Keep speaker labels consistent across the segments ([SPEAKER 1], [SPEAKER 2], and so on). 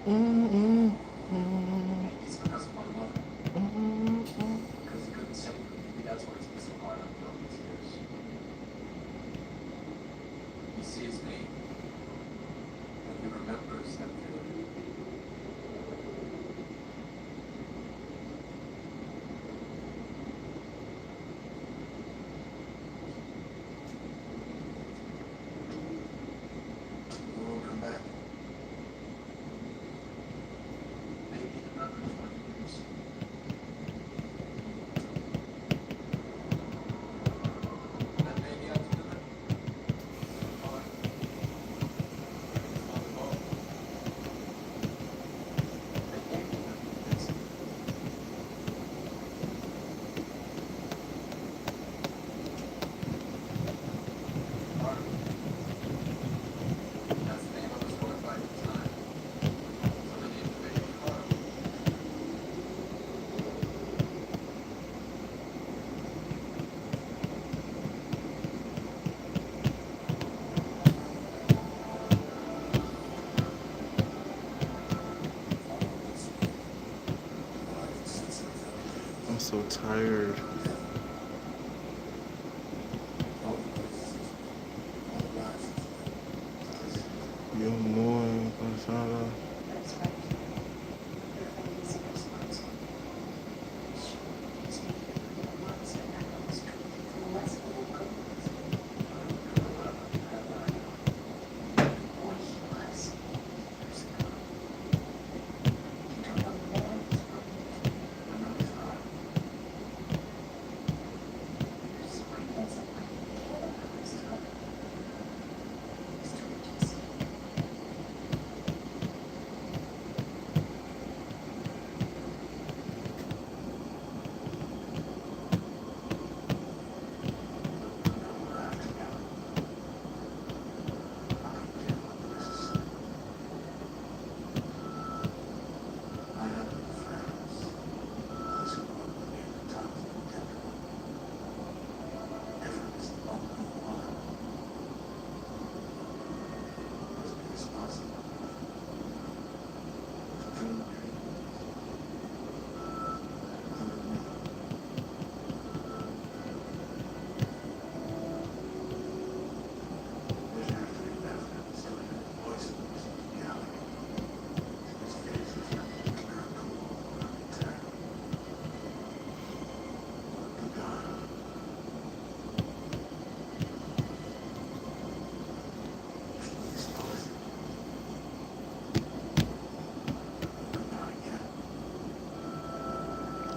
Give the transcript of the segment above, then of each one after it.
[SPEAKER 1] Mm-mm, mm-mm, mm-mm. I'm so tired. Yo muy cansada.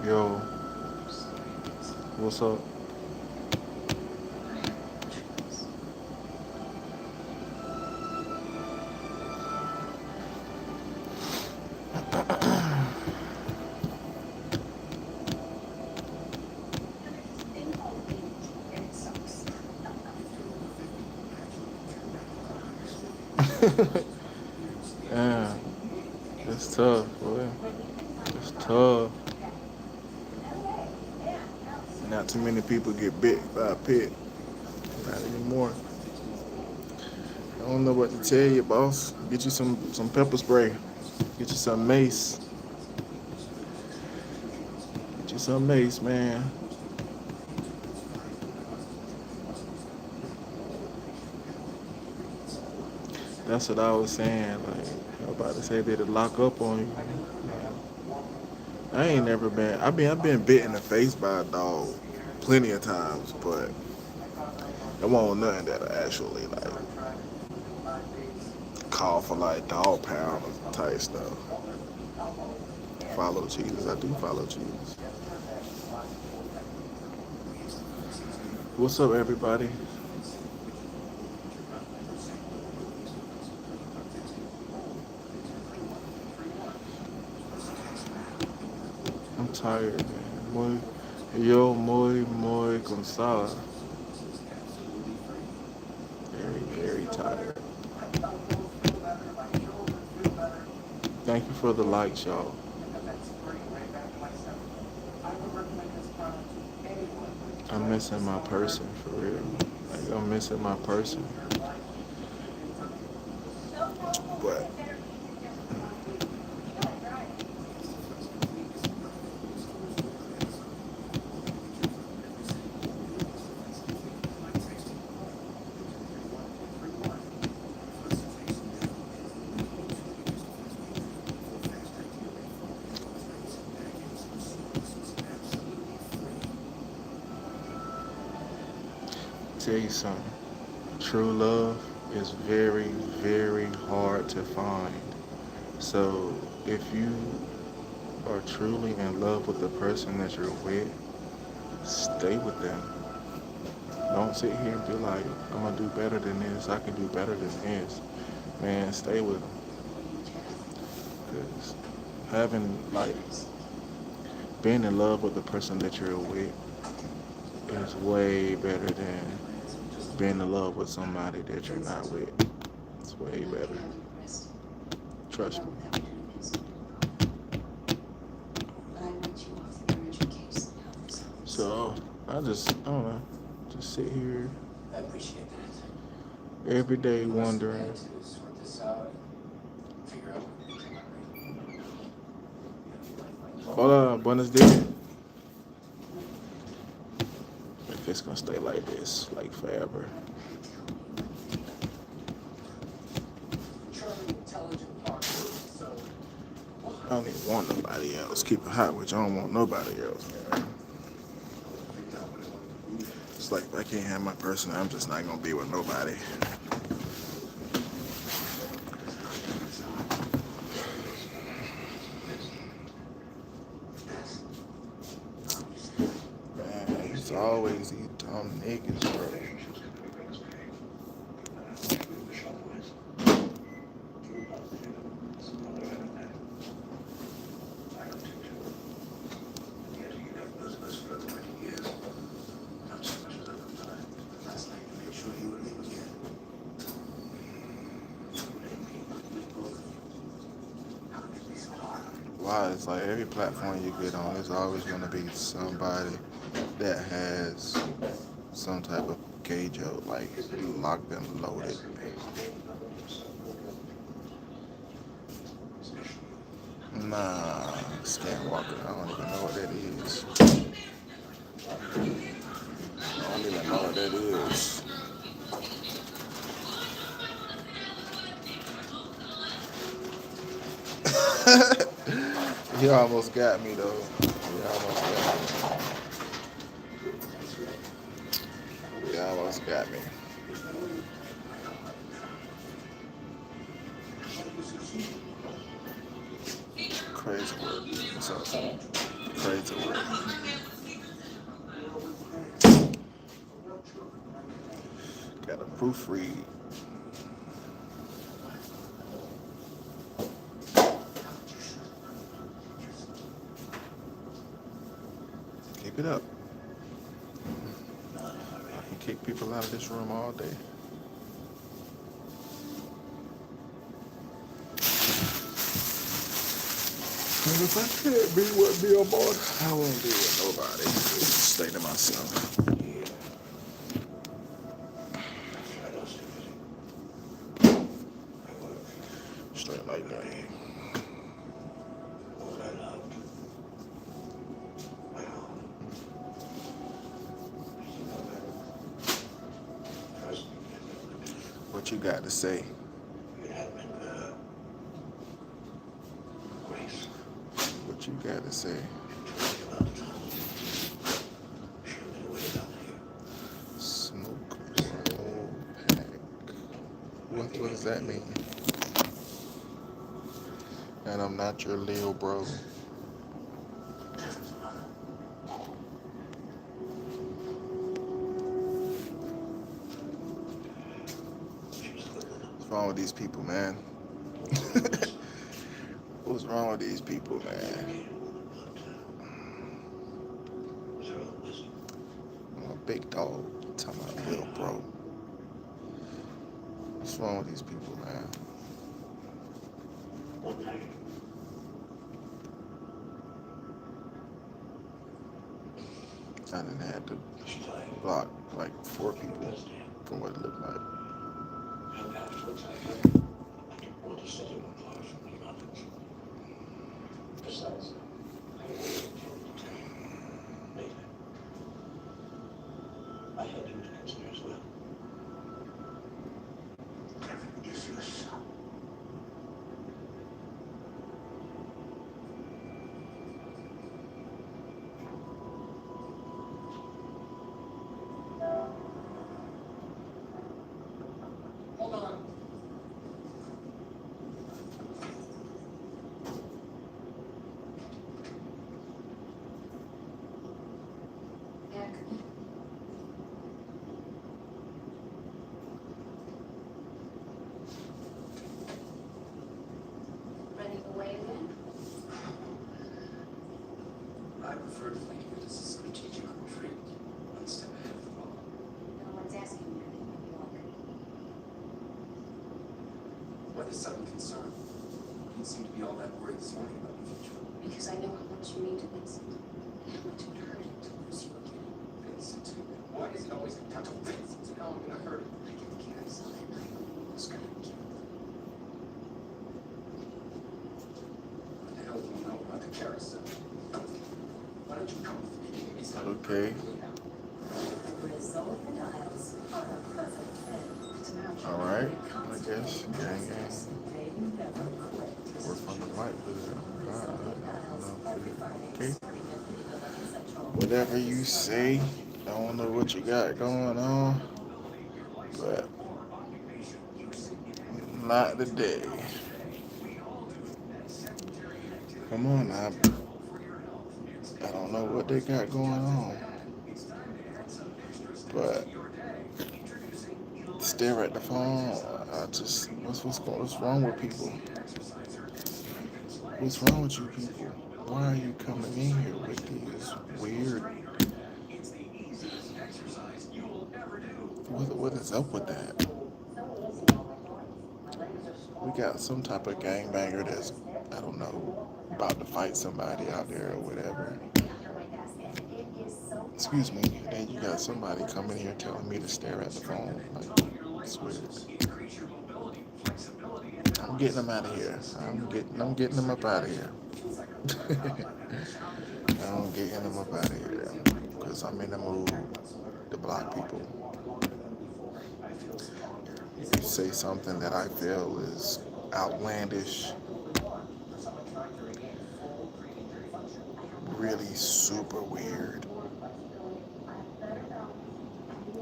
[SPEAKER 1] Yo, what's up? Yeah, it's tough, boy. It's tough. Not too many people get bit by a pit. Not anymore. I don't know what to tell you, boss. Get you some pepper spray. Get you some mace. Get you some mace, man. That's what I was saying. Like, I was about to say they'd lock up on you. I ain't never been. I've been bit in the face by a dog plenty of times, but it wasn't nothing that I actually like call for like dog pound type stuff. Follow Jesus. I do follow Jesus. What's up, everybody? I'm tired, man. Muy cansada. Very, very tired. Thank you for the likes, y'all. I'm missing my person for real. Like I'm missing my person. But tell you something. True love is very, very hard to find. So if you are truly in love with the person that you're with, stay with them. Don't sit here and be like, I'm gonna do better than this. I can do better than this. Man, stay with them. Because having like being in love with the person that you're with is way better than being in love with somebody that you're not with. It's way better. Trust me. So I don't know, just sit here every day wondering, hola, buenos dias. If it's gonna stay like this, like forever. I don't even want nobody else. Keep it hot, which I don't want nobody else, man. It's like if I can't have my person, I'm just not gonna be with nobody. Man, it's always these dumb niggas, bro. Why? It's like every platform you get on, there's always gonna be somebody that has some type of gay joke, like locked and loaded. Nah, Skinwalker. I don't even know what that is. I don't even know what that is. You almost got me though. You almost got me. You almost got me. Crazy work. What's up? Crazy work. Got to proofread. Keep it up. I can kick people out of this room all day. And if I can't be with me about it, I won't be with nobody. Just stay to myself. Straight like that. What you got to say? What you got to say? Smoke roll pack. What does that mean? And I'm not your Lil bro. What's wrong with these people, man? What's wrong with these people, man? I'm a big dog. Talking about Lil bro. What's wrong with these people, man? I done had to block like 4 people from what it looked like.
[SPEAKER 2] prefer to think of it as a strategic retreat, one step ahead of the ball.
[SPEAKER 3] No one's asking you to leave New York.
[SPEAKER 2] Why this sudden concern? You didn't seem to be all that worried this morning about the future.
[SPEAKER 3] Because I know how much you mean to Vincent. And how much it would hurt him to lose you again.
[SPEAKER 2] Vincent, why is it always got to Vincent? How am I gonna hurt him?
[SPEAKER 3] I didn't care I saw that night when he was gonna kill him.
[SPEAKER 2] What the hell do you know about the carousel? Why don't you come with me? It's not
[SPEAKER 1] Okay.
[SPEAKER 3] Result dials are a perfect fit.
[SPEAKER 1] All right. I guess. Gang, gang. We're from the white hood. Okay. Whatever you say. I don't know what you got going on, but not today. Come on now. I don't know what they got going on, but stare at the phone. What's wrong with people? What's wrong with you people? Why are you coming in here with these weird? What is up with that? We got some type of gangbanger that's, I don't know, about to fight somebody out there or whatever. Excuse me. And then you got somebody coming here telling me to stare at the phone. Like, it's weird. I'm getting them out of here. I'm getting them up out of here. I'm getting them up out of here because I'm in the mood to block people. If you say something that I feel is outlandish, really super weird,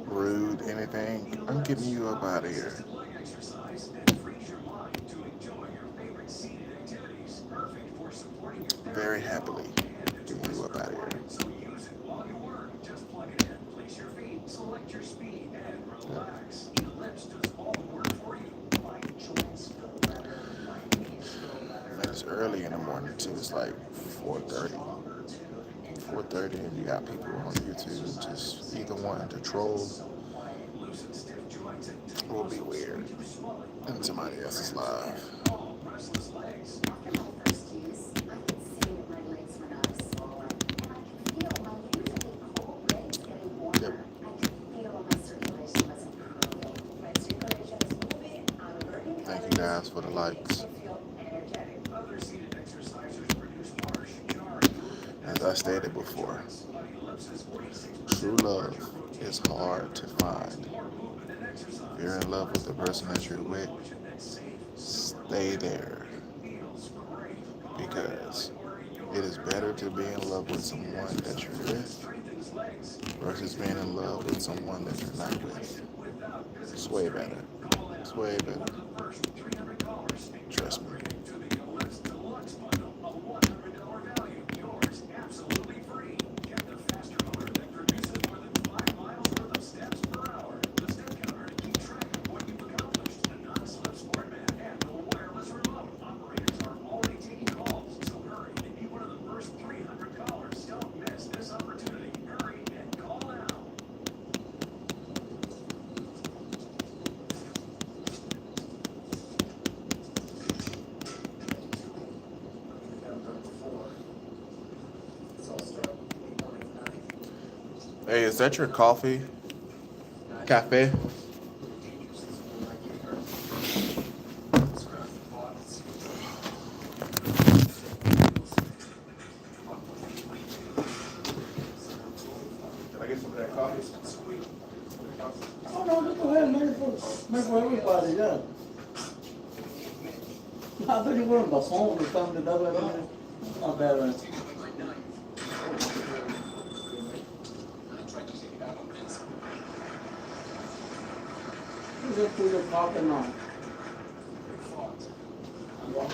[SPEAKER 1] rude, anything, I'm getting you up out of here. Very happily getting you up out of here. And it's early in the morning too. It's like 4:30. 4:30, and you got people on YouTube just either wanting to troll or be weird in somebody else's live. Yep. Thank you guys for the likes. As I stated before, true love is hard to find. If you're in love with the person that you're with, stay there. Because it is better to be in love with someone that you're with versus being in love with someone that you're not with. It's way better. It's way better. Trust me. Hey, is that your coffee? Cafe? Can I get some of that coffee?
[SPEAKER 4] Oh, no, just go ahead and make it for everybody, yeah. I thought you were on the phone or something, that's what I mean. Not bad, right? You just put your coffee now. Yeah.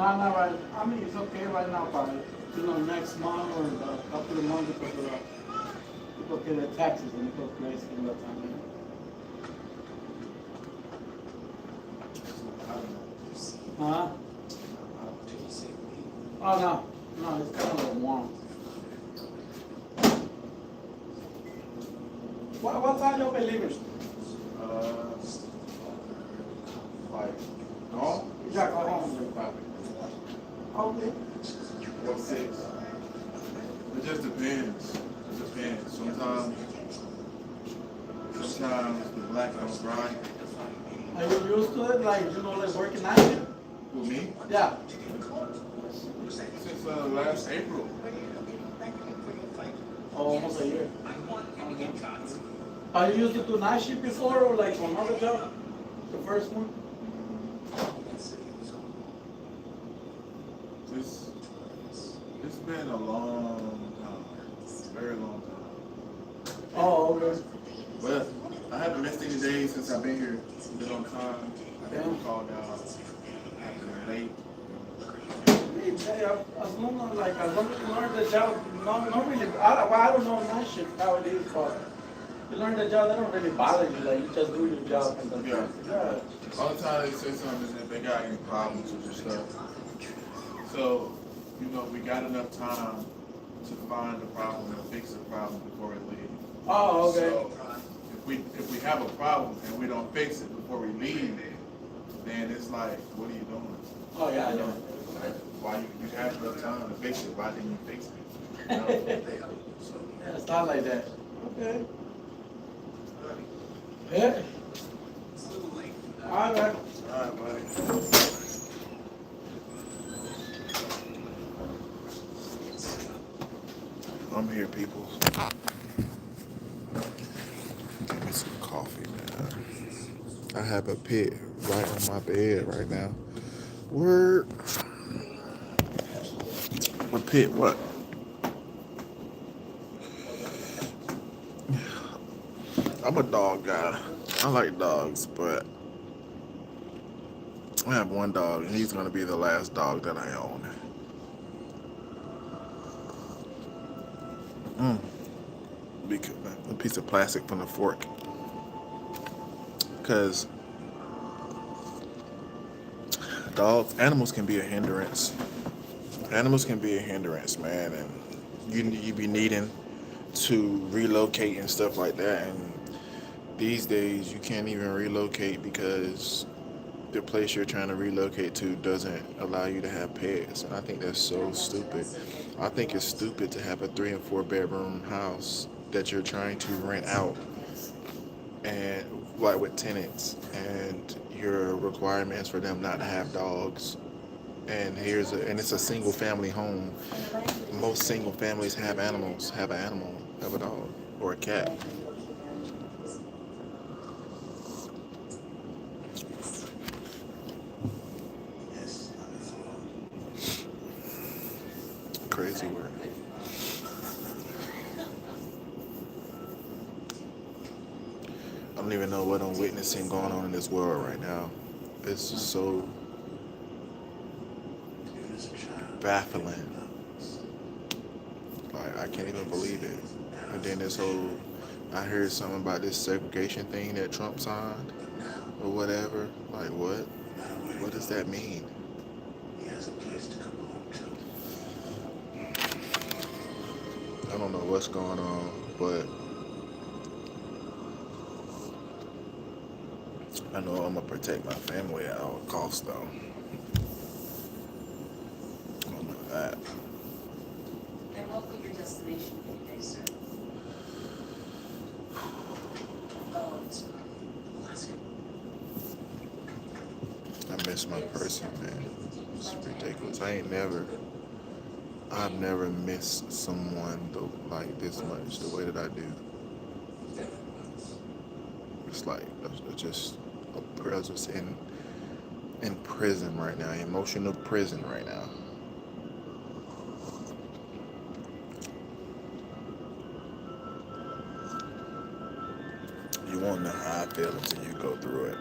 [SPEAKER 4] No, not right. I mean, it's okay right now, but next month or a couple of months because people pay their taxes and it goes crazy all the time. Huh?
[SPEAKER 2] Did you say we?
[SPEAKER 4] Oh no, no, it's kind of warm. What time you been leaving?
[SPEAKER 1] Like, no?
[SPEAKER 4] Yeah, go home. Okay.
[SPEAKER 1] Or 6. It just depends. It depends. Sometimes the black don't grind.
[SPEAKER 4] Are you used to it? Like like working night shift?
[SPEAKER 1] With me?
[SPEAKER 4] Yeah.
[SPEAKER 1] Since last April.
[SPEAKER 4] Oh, almost a year. Are you used to do night shift before or like another job? The first one?
[SPEAKER 1] It's been a long time. Very long time.
[SPEAKER 4] Oh, okay.
[SPEAKER 1] But I haven't missed any days since I've been here. Been on time. I haven't called out. I've been late.
[SPEAKER 4] As long as you learn the job, not really. I don't know night shift how it is, but you learn the job, they don't really bother you. Like you just do your job and then
[SPEAKER 1] Yeah. All the time they say something is if they got any problems with your stuff. So, we got enough time to find the problem and fix the problem before we leave.
[SPEAKER 4] Oh, okay.
[SPEAKER 1] So if we have a problem and we don't fix it before we leave, then it's like, what are you doing?
[SPEAKER 4] Oh yeah, I know.
[SPEAKER 1] Like, why you have enough time to fix it? Why didn't you fix it?
[SPEAKER 4] Yeah, it's not like that. Okay. Yeah. All right.
[SPEAKER 1] All right, buddy. I'm here, people. Give me some coffee, man. I have a pit right on my bed right now. Word. A pit, what? I'm a dog guy. I like dogs, but I have one dog, and he's gonna be the last dog that I own. A piece of plastic from the fork. Because animals can be a hindrance. Animals can be a hindrance, man, and you be needing to relocate and stuff like that. And these days, you can't even relocate because the place you're trying to relocate to doesn't allow you to have pets. And I think that's so stupid. I think it's stupid to have a 3 and 4 bedroom house that you're trying to rent out and like with tenants, and your requirements for them not to have dogs. And it's a single family home. Most single families have animals, have an animal, have a dog or a cat. Crazy word. I don't even know what I'm witnessing going on in this world right now. It's just so baffling. Like, I can't even believe it. And then I heard something about this segregation thing that Trump signed or whatever. Like, what? What does that mean? I don't know what's going on, but I know I'm gonna protect my family at all costs, though. I don't know that.
[SPEAKER 3] And what will your destination be, sir? Oh, it's Alaska.
[SPEAKER 1] I miss my person, man. It's ridiculous. I've never missed someone like this much, the way that I do. It's like just a presence in prison right now, emotional prison right now. You won't know how I feel until you go through it.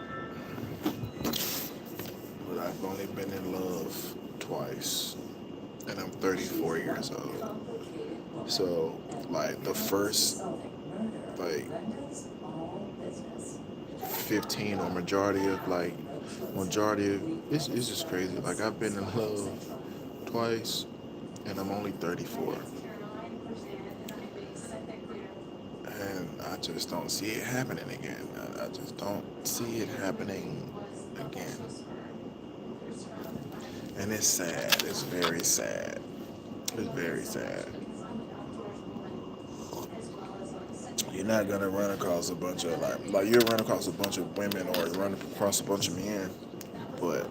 [SPEAKER 1] But I've only been in love twice, and I'm 34 years old. So, like, the first, like, 15 or majority of, it's just crazy. Like, I've been in love twice, and I'm only 34. And I just don't see it happening again. I just don't see it happening again. And it's sad. It's very sad. It's very sad. You're not gonna run across a bunch of like you'll run across a bunch of women or run across a bunch of men, but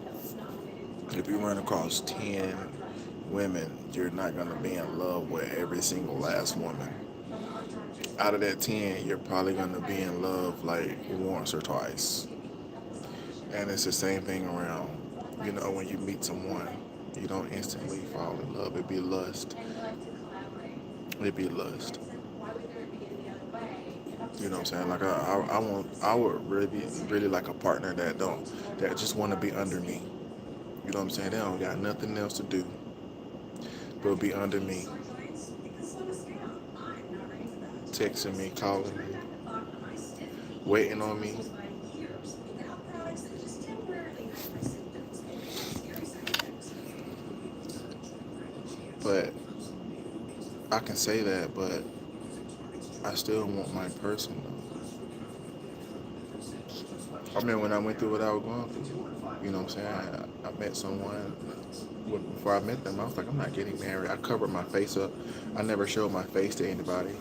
[SPEAKER 1] if you run across 10 women, you're not gonna be in love with every single last woman. Out of that 10, you're probably gonna be in love like once or twice. And it's the same thing around, when you meet someone, you don't instantly fall in love. It'd be lust. It'd be lust. You know what I'm saying? Like I would really like a partner that just want to be under me. You know what I'm saying? They don't got nothing else to do but be under me, texting me, calling me, waiting on me. But I can say that, but I still want my person though. I remember when I went through what I was going through. You know what I'm saying? I met someone. Before I met them, I was like, I'm not getting married. I covered my face up. I never showed my face to anybody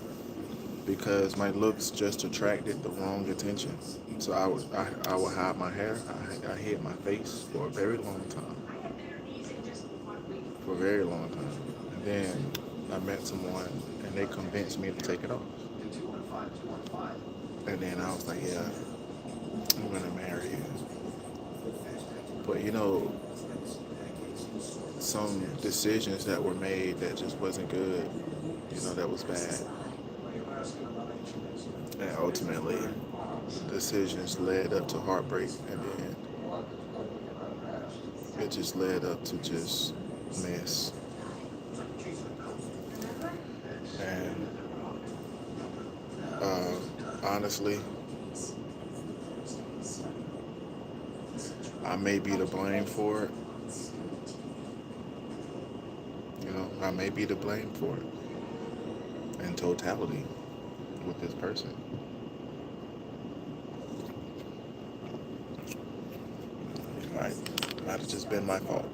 [SPEAKER 1] because my looks just attracted the wrong attention. So I would hide my hair. I hid my face for a very long time. For a very long time. And then I met someone and they convinced me to take it off. And then I was like, yeah, I'm gonna marry you. But some decisions that were made that just wasn't good, that was bad. And ultimately, decisions led up to heartbreak, and then it just led up to just mess. And honestly, I may be to blame for it. I may be to blame for it in totality with this person. It might have just been my fault.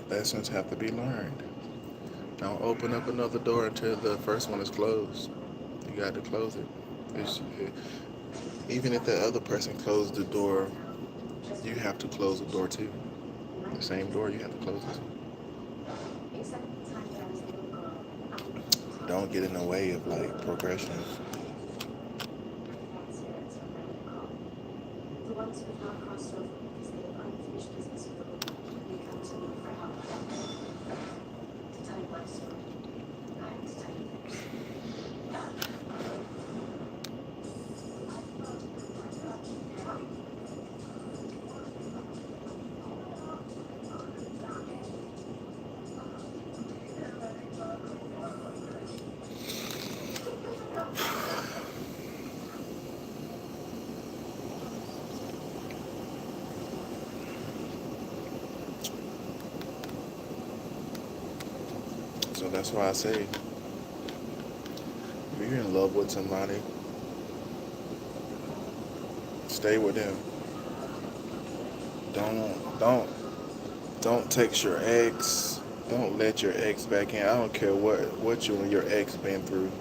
[SPEAKER 1] Lessons have to be learned. Don't open up another door until the first one is closed. You got to close it. Even if the other person closed the door, you have to close the door too. The same door, you have to close it. Don't get in the way of progression. So that's why I say, if you're in love with somebody, stay with them. Don't text your ex. Don't let your ex back in. I don't care what you and your ex been through.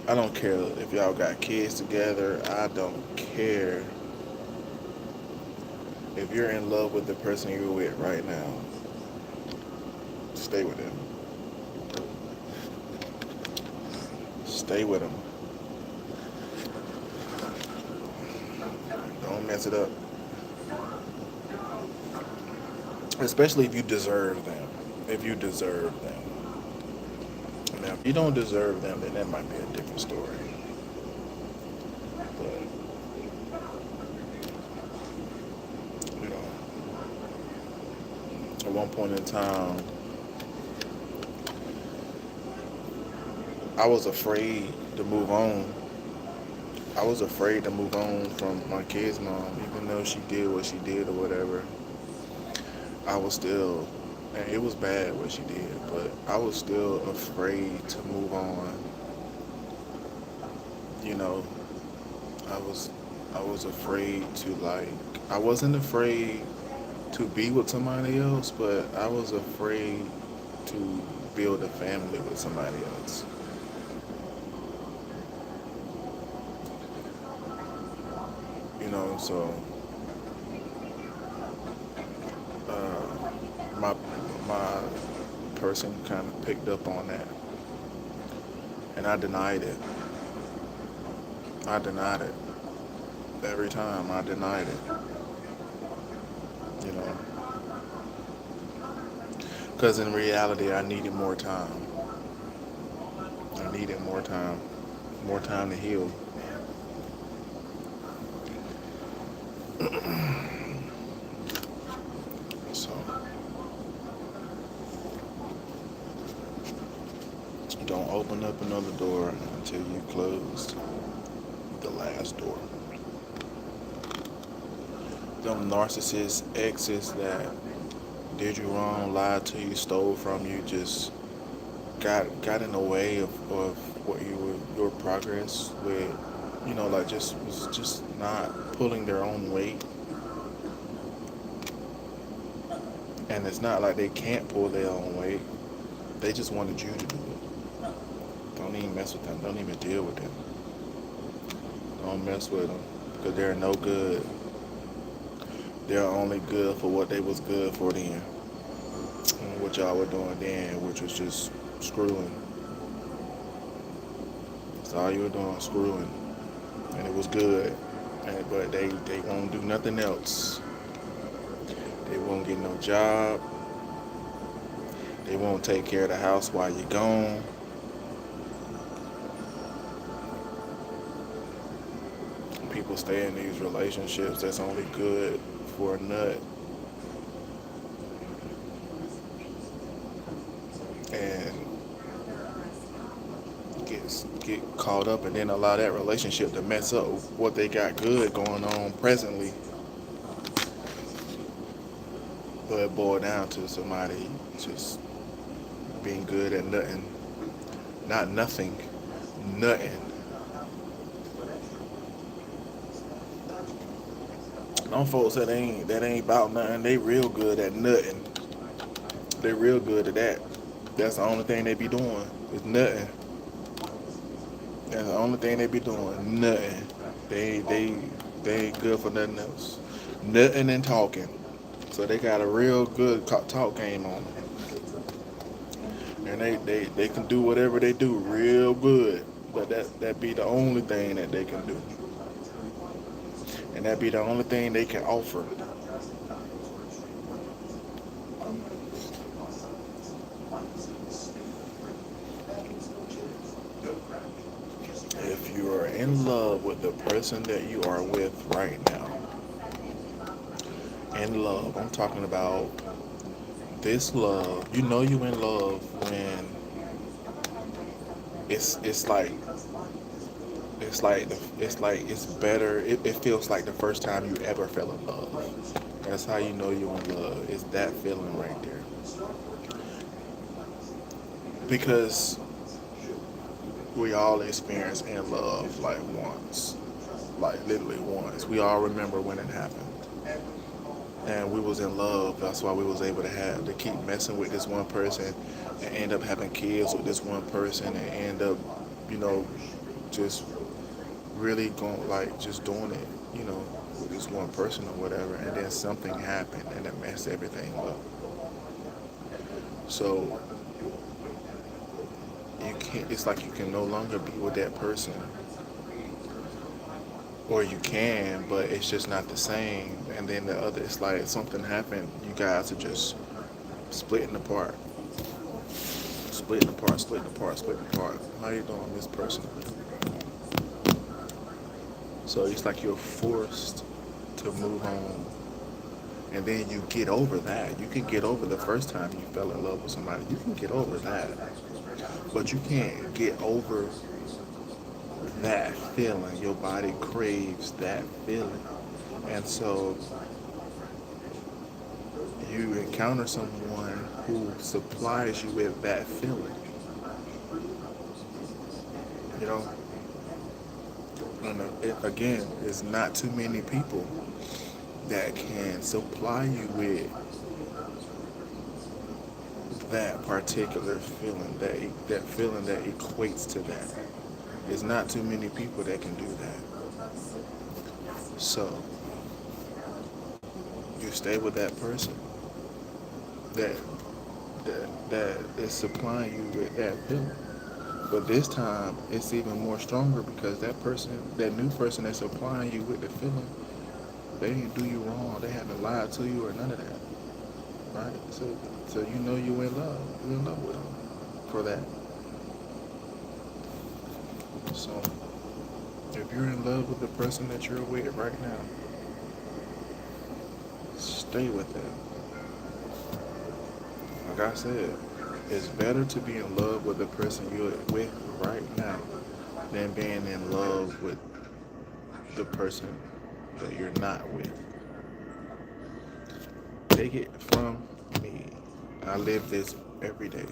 [SPEAKER 1] I don't care if y'all got kids together. I don't care. If you're in love with the person you're with right now, stay with them. Stay with them. Don't mess it up. Especially if you deserve them. If you deserve them. Now, if you don't deserve them, then that might be a different story. But one point in time, I was afraid to move on. I was afraid to move on from my kid's mom, even though she did what she did or whatever. I was still, and it was bad what she did, but I was still afraid to move on. You know, I was, I was afraid to like, I wasn't afraid to be with somebody else, but I was afraid to build a family with somebody else. You know, so my my person kind of picked up on that, and I denied it. I denied it every time. I denied it. You know, because in reality, I needed more time. I needed more time to heal. So don't open up another door until you closed the last door. Them narcissist exes that did you wrong, lied to you, stole from you, just got in the way of what you were your progress with, you know, like just was just not pulling their own weight. And it's not like they can't pull their own weight. They just wanted you to do it. Don't even mess with them. Don't even deal with them. Don't mess with them because they're no good. They're only good for what they was good for then. And what y'all were doing then, which was just screwing. That's all you were doing, screwing. And it was good. But they won't do nothing else. They won't get no job. They won't take care of the house while you're gone. People stay in these relationships that's only good for a nut. And get caught up and then allow that relationship to mess up what they got good going on presently. But it boiled down to somebody just being good at nothing. Not nothing. Nothing. Them folks that ain't about nothing, they real good at nothing. They real good at that. That's the only thing they be doing is nothing. That's the only thing they be doing. Nothing. They ain't good for nothing else. Nothing and talking. So they got a real good talk game on them. And they can do whatever they do real good. But that be the only thing that they can do. And that be the only thing they can offer. If you are in love with the person that you are with right now, in love, I'm talking about this love. You know you in love when it's like it's better. It feels like the first time you ever fell in love. That's how you know you're in love. It's that feeling right there. Because we all experience in love like once, like literally once. We all remember when it happened, and we was in love. That's why we was able to keep messing with this one person, and end up having kids with this one person, and end up, you know, just really going like just doing it, you know, with this one person or whatever. And then something happened, and it messed everything up. So you can't. It's like you can no longer be with that person, or you can, but it's just not the same. And then the other, it's like something happened. You guys are just splitting apart, splitting apart, splitting apart, splitting apart. How you doing, this person? So it's like you're forced to move on. and then you get over that. You can get over the first time you fell in love with somebody. You can get over that, but you can't get over that feeling. Your body craves that feeling, and so you encounter someone who supplies you with that feeling. You know, and again, it's not too many people that can supply you with that particular feeling, that feeling that equates to that. There's not too many people that can do that. So you stay with that person that that is supplying you with that feeling. But this time it's even more stronger because that person, that new person that's supplying you with the feeling, they didn't do you wrong. They haven't lied to you or none of that. Right? So you know you in love. You're in love with them for that. So if you're in love with the person that you're with right now, stay with them. Like I said, it's better to be in love with the person you're with right now than being in love with the person that you're not with. Take it from me. I live this every day.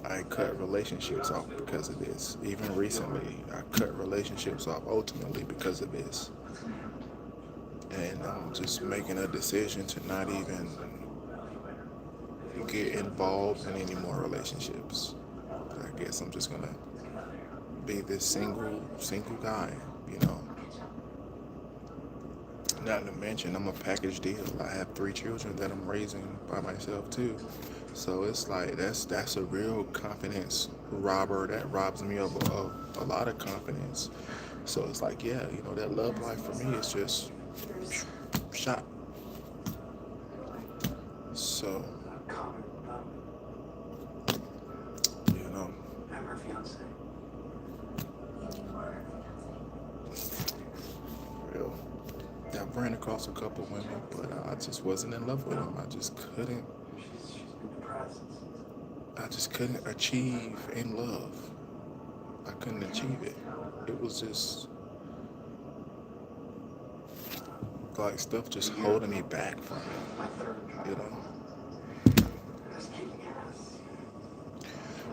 [SPEAKER 1] I cut relationships off because of this. Even recently, I cut relationships off ultimately because of this. And I'm just making a decision to not even get involved in any more relationships. I guess I'm just gonna be this single guy, you know. Not to mention, I'm a package deal. I have 3 children that I'm raising by myself too. So it's like that's a real confidence robber that robs me of a lot of confidence. So it's like, yeah, you know, that love life for me is just shot. So, you know,
[SPEAKER 2] I'm her fiance.
[SPEAKER 1] real. I ran across a couple women, but I just wasn't in love with them.
[SPEAKER 2] She's been depressed.
[SPEAKER 1] I just couldn't achieve in love. I couldn't achieve it. It was just like stuff just holding me back from it, you know?
[SPEAKER 2] Just kicking ass.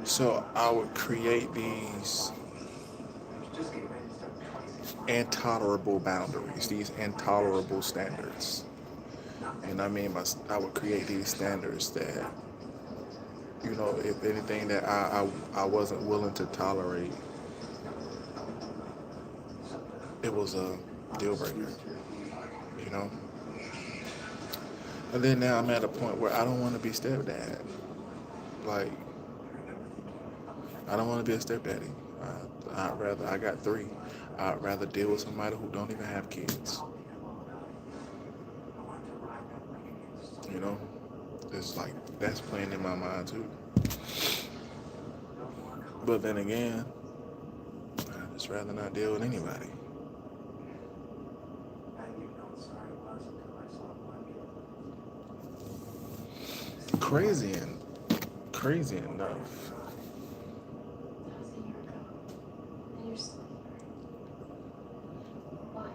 [SPEAKER 1] So I would create these
[SPEAKER 2] Just getting ready to start 20.
[SPEAKER 1] intolerable boundaries, these intolerable standards. And I mean, I would create these standards that, you know, if anything that I wasn't willing to tolerate, it was a deal breaker, you know? And then now I'm at a point where I don't want to be stepdad. Like, I don't want to be a stepdaddy. I got 3. I'd rather deal with somebody who don't even have kids. You know? It's like, that's playing in my mind too. But then again, I'd just rather not deal with anybody.
[SPEAKER 2] I didn't even know what sorry was until I saw one.
[SPEAKER 1] Crazy enough.
[SPEAKER 3] That was a year ago. And you're still here. Why?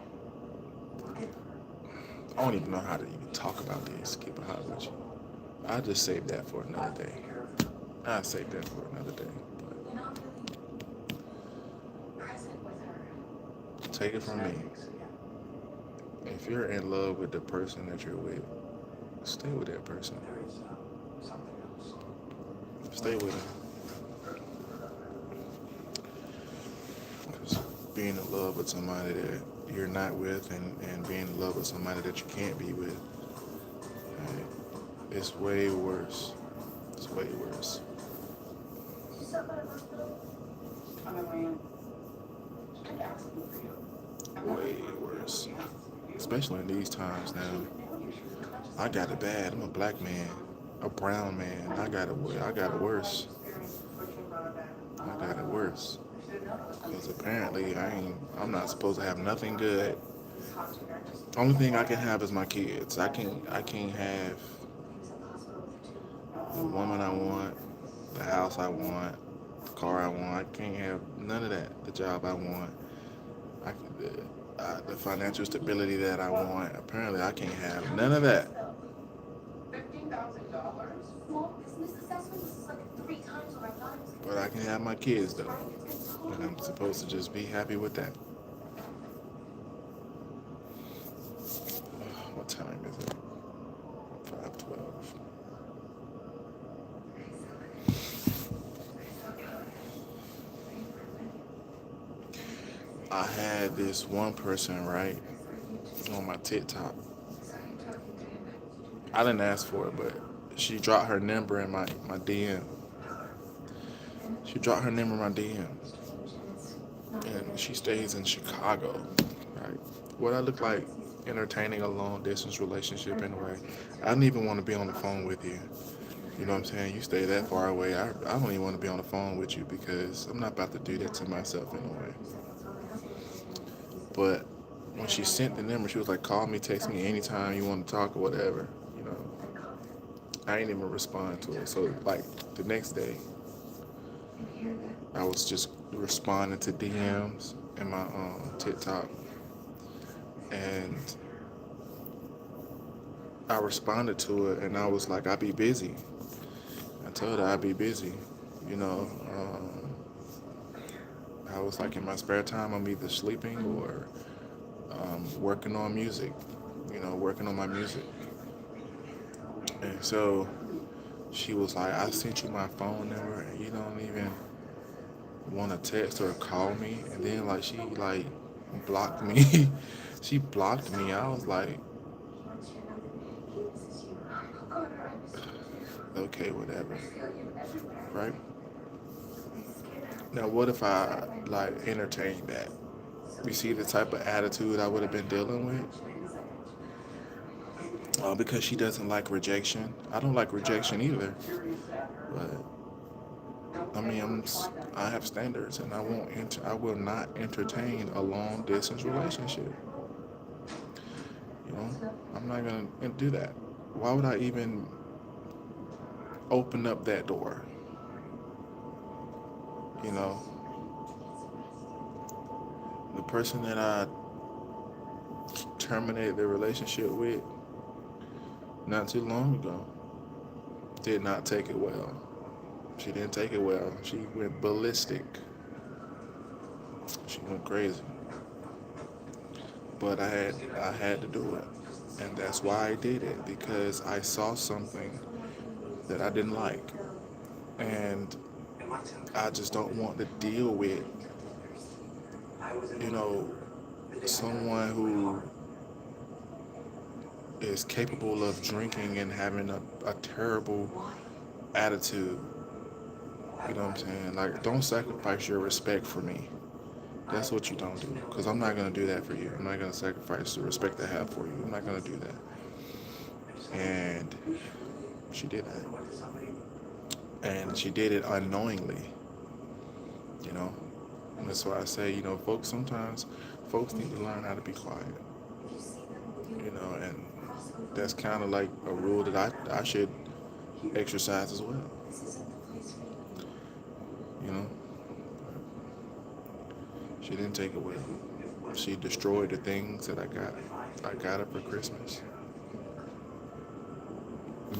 [SPEAKER 1] I don't even know how to even talk about this, keep it hot with you. I'll just save that for another day. I'll save that for another day.
[SPEAKER 3] You're not really present with her.
[SPEAKER 1] Take it from me. If you're in love with the person that you're with, stay with that person.
[SPEAKER 2] There is something else.
[SPEAKER 1] Stay with him. Because being in love with somebody that you're not with and being in love with somebody that you can't be with, it's way worse. It's way worse. Way worse. Especially in these times now. I got it bad. I'm a black man, a brown man. I got it worse. I got it worse. Because apparently I'm not supposed to have nothing good Only thing I can have is my kids. I can't have the woman I want, the house I want, the car I want. I can't have none of that. The job I want. The financial stability that I want. Apparently, I can't have none of that.
[SPEAKER 3] Small business assessment, this is like 3 times what I thought it was gonna
[SPEAKER 1] But I can have my kids though,
[SPEAKER 3] be. It's been
[SPEAKER 1] and I'm
[SPEAKER 3] totally
[SPEAKER 1] supposed to just be happy with that. What time is it? 5:12. I had this one person right on my TikTok. I didn't ask for it, but she dropped her number in my DM. She dropped her number in my DM, and she stays in Chicago. Right? What I look like entertaining a long distance relationship anyway. I don't even want to be on the phone with you. You know what I'm saying? You stay that far away. I don't even want to be on the phone with you because I'm not about to do that to myself anyway. But when she sent the number, she was like, call me, text me anytime you want to talk or whatever. You know, I ain't even respond to it. So like the next day, I was just responding to DMs in my TikTok, and I responded to it, and I was like, I'd be busy. I told her I'd be busy. You know, I was like, in my spare time, I'm either sleeping or working on music. You know, working on my music. And so she was like, I sent you my phone number, and you don't even want to text or call me. And then like she like blocked me. She blocked me. I was like, okay, whatever, right? Now, what if I like entertained that? You see the type of attitude I would have been dealing with? Because she doesn't like rejection. I don't like rejection either. But I mean, I have standards, and I will not entertain a long distance relationship. You know, I'm not gonna do that. Why would I even open up that door? You know, the person that I terminated the relationship with not too long ago did not take it well. She didn't take it well. She went ballistic. She went crazy. But I had to do it. And that's why I did it, because I saw something that I didn't like. And I just don't want to deal with, you know, someone who is capable of drinking and having a terrible attitude. You know what I'm saying? Like, don't sacrifice your respect for me. That's what you don't do. Because I'm not going to do that for you. I'm not going to sacrifice the respect I have for you. I'm not going to do that. And she did that. And she did it unknowingly. You know? And that's why I say, you know, sometimes folks need to learn how to be quiet. You know, and that's kind of like a rule that I should exercise as well. You know? She didn't take it well. She destroyed the things that I got her for Christmas.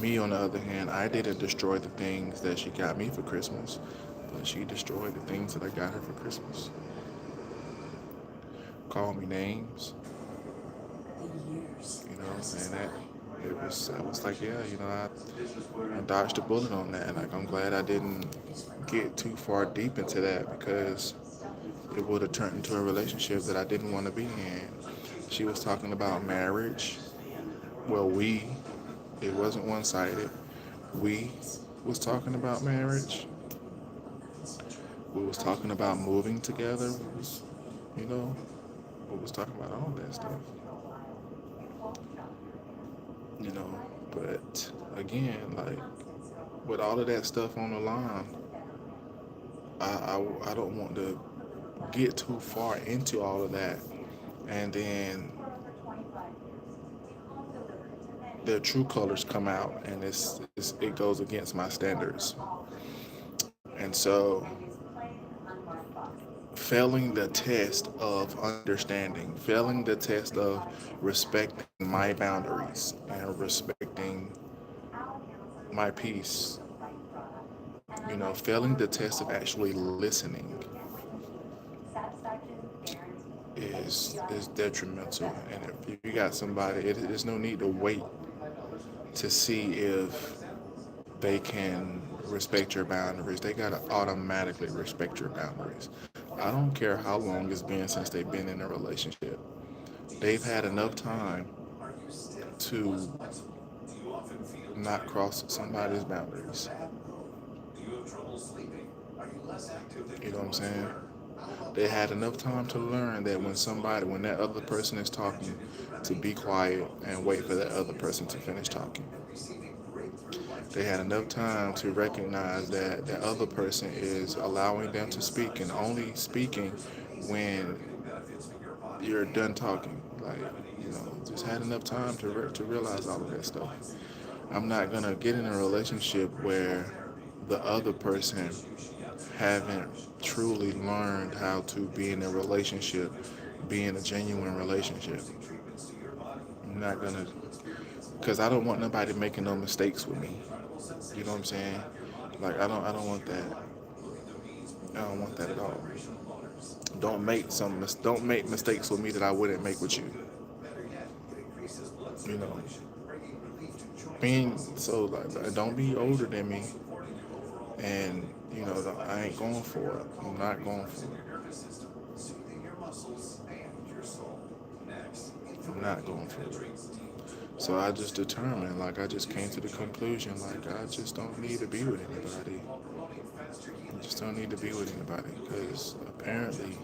[SPEAKER 1] Me, on the other hand, I didn't destroy the things that she got me for Christmas, but she destroyed the things that I got her for Christmas. Called me names, you know, and I was like, yeah, you know, I dodged a bullet on that. Like, I'm glad I didn't get too far deep into that, because it would have turned into a relationship that I didn't want to be in. She was talking about marriage. Well, it wasn't one-sided. We was talking about marriage. We was talking about moving together. You know, we was talking about all that stuff. You know, but again, like, with all of that stuff on the line, I don't want to get too far into all of that and then their true colors come out, and it goes against my standards. And so, failing the test of understanding, failing the test of respecting my boundaries and respecting my peace, failing the test of actually listening is detrimental. And if you got somebody, there's no need to wait to see if they can respect your boundaries. They gotta automatically respect your boundaries. I don't care how long it's been since they've been in a relationship. They've had enough time to not cross somebody's boundaries. You know what I'm saying? They had enough time to learn that when that other person is talking, to be quiet and wait for that other person to finish talking. They had enough time to recognize that the other person is allowing them to speak and only speaking when you're done talking. Like, just had enough time to realize all of that stuff. I'm not gonna get in a relationship where the other person haven't truly learned how to be in a relationship, be in a genuine relationship. I'm not gonna, because I don't want nobody making no mistakes with me. You know what I'm saying? Like, I don't want that. I don't want that at all. Don't make mistakes with me that I wouldn't make with you. You know, being so like, don't be older than me, and I ain't going for it. I'm not going for it. I'm not going for it. So I just determined, like, I just came to the conclusion, like, I just don't need to be with anybody. I just don't need to be with anybody, because apparently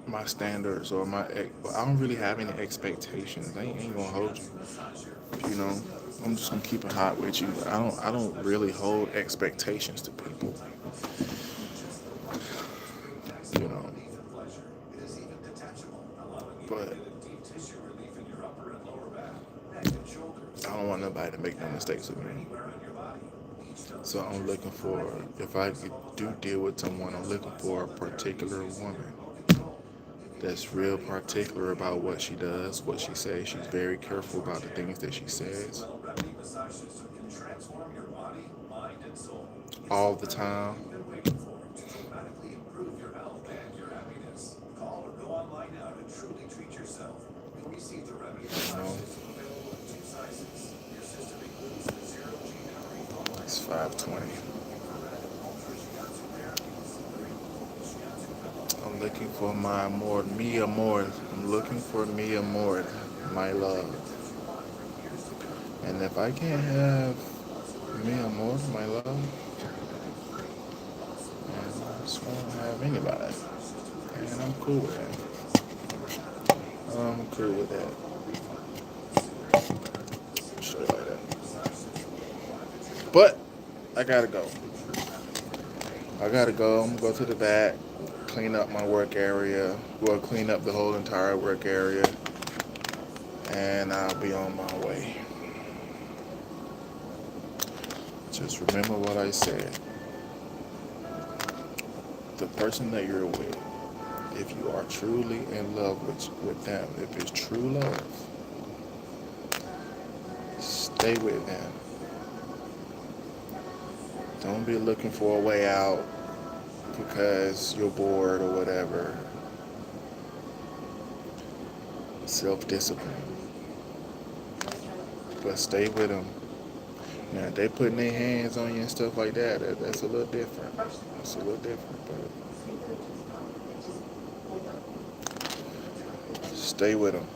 [SPEAKER 1] my standards or I don't really have any expectations. I ain't gonna hold you. I'm just gonna keep it hot with you. I don't really hold expectations to people. You know, but I don't want nobody to make no mistakes with me. So I'm looking for, if I do deal with someone, I'm looking for a particular woman that's real particular about what she does, what she says. She's very careful about the things that she says all the time. You know, it's 5:20. I'm looking for mi amor. I'm looking for mi amor, my love. And if I can't have mi amor, my love, then I just won't have anybody. And I'm cool with that. I'm cool with that. Straight like that. But I gotta go. I'm gonna go to the back, clean up my work area. Well, clean up the whole entire work area, and I'll be on my way. Just remember what I said. The person that you're with, if you are truly in love with them, if it's true love, stay with them. Don't be looking for a way out because you're bored or whatever. Self-discipline. But stay with them. Now, if they putting their hands on you and stuff like that's a little different. That's a little different, but stay with them.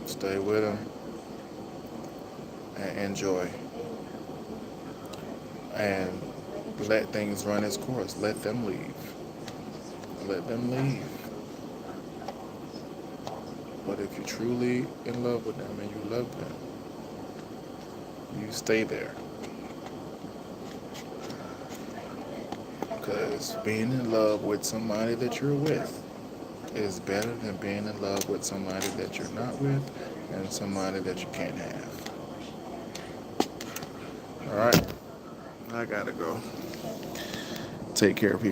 [SPEAKER 1] Stay with them and enjoy. And let things run its course. Let them leave. Let them leave. But if you're truly in love with them and you love them, you stay there. Because being in love with somebody that you're with is better than being in love with somebody that you're not with and somebody that you can't have. All right, I gotta go. Take care, people.